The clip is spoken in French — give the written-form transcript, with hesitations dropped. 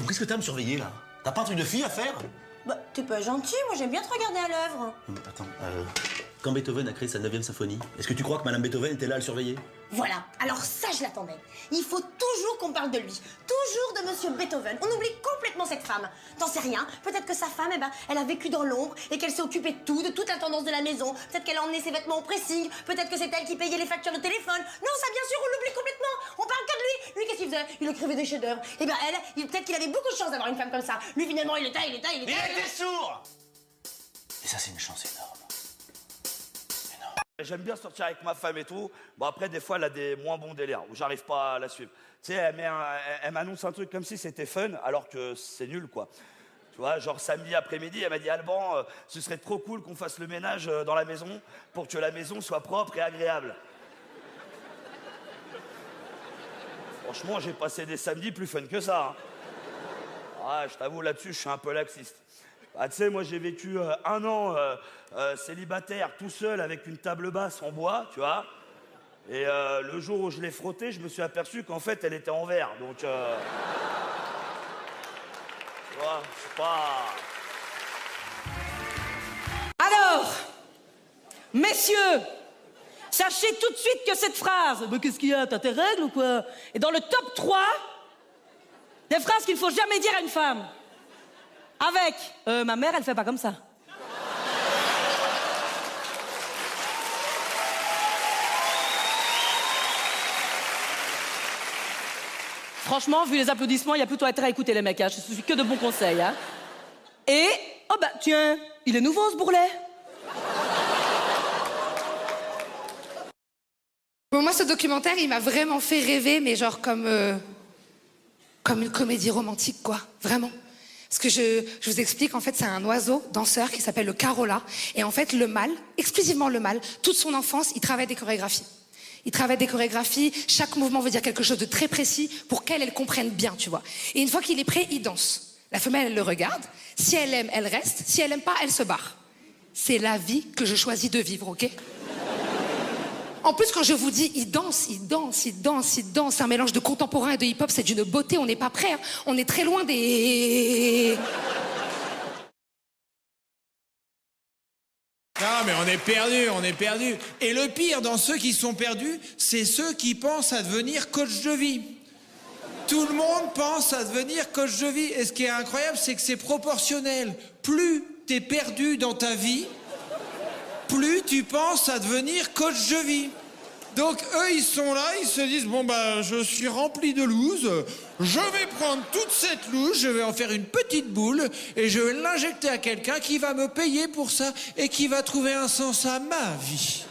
Qu'est-ce que t'as à me surveiller, là? T'as pas un truc de fille à faire? Bah, t'es pas gentil, moi j'aime bien te regarder à l'œuvre. Attends, quand Beethoven a créé sa 9e symphonie, est-ce que tu crois que Madame Beethoven était là à le surveiller? Voilà, alors ça je l'attendais. Il faut toujours qu'on parle de lui, toujours de Monsieur Beethoven. On oublie complètement cette femme. T'en sais rien, peut-être que sa femme, eh ben, elle a vécu dans l'ombre et qu'elle s'est occupée de tout, de toute l'intendance de la maison. Peut-être qu'elle a emmené ses vêtements au pressing, peut-être que c'est elle qui payait les factures de téléphone. Non, ça bien sûr, on l'oublie complètement. On parle que de lui. Lui, qu'est-ce qu'il faisait? Il écrivait des chefs-d'œuvre. Eh ben peut-être qu'il avait beaucoup de chance d'avoir une femme comme ça. Lui, finalement, il était... Il était sourd! Et ça, c'est une chance énorme. J'aime bien sortir avec ma femme et tout. Bon, après, des fois, elle a des moins bons délires où j'arrive pas à la suivre. Tu sais, elle m'annonce un truc comme si c'était fun, alors que c'est nul, quoi. Tu vois, genre samedi après-midi, elle m'a dit « Alban, ce serait trop cool qu'on fasse le ménage dans la maison pour que la maison soit propre et agréable. » Franchement, j'ai passé des samedis plus fun que ça. Hein. Ah, je t'avoue, là-dessus, je suis un peu laxiste. Ah, tu sais, moi, j'ai vécu 1 an célibataire, tout seul, avec une table basse en bois, tu vois. Et le jour où je l'ai frottée, je me suis aperçu qu'en fait, elle était en verre. Donc, tu vois, c'est pas... Alors, messieurs, sachez tout de suite que cette phrase, mais qu'est-ce qu'il y a, t'as tes règles ou quoi, est dans le top 3 des phrases qu'il ne faut jamais dire à une femme. Avec, ma mère, elle fait pas comme ça. Franchement, vu les applaudissements, il y a plutôt intérêt à écouter les mecs, hein. Je suis que de bons conseils, hein. Et, oh bah, tiens, il est nouveau ce bourrelet. Bon, moi, ce documentaire, il m'a vraiment fait rêver, mais genre comme une comédie romantique, quoi. Vraiment. Parce que je vous explique, en fait, c'est un oiseau danseur qui s'appelle le Carola. Et en fait, le mâle, exclusivement le mâle, toute son enfance, il travaille des chorégraphies. Il travaille des chorégraphies, chaque mouvement veut dire quelque chose de très précis pour qu'elle, elle comprenne bien, tu vois. Et une fois qu'il est prêt, il danse. La femelle, elle le regarde. Si elle aime, elle reste. Si elle aime pas, elle se barre. C'est la vie que je choisis de vivre, ok? En plus, quand je vous dis, il danse, il danse, il danse, il danse, c'est un mélange de contemporain et de hip-hop, c'est d'une beauté, on n'est pas prêt, hein. On est très loin des... Non, mais on est perdus, on est perdus. Et le pire dans ceux qui sont perdus, c'est ceux qui pensent à devenir coach de vie. Tout le monde pense à devenir coach de vie. Et ce qui est incroyable, c'est que c'est proportionnel. Plus t'es perdu dans ta vie, plus tu penses à devenir coach de vie. Donc eux, ils sont là, ils se disent, bon bah, je suis rempli de loose, je vais prendre toute cette loose, je vais en faire une petite boule et je vais l'injecter à quelqu'un qui va me payer pour ça et qui va trouver un sens à ma vie.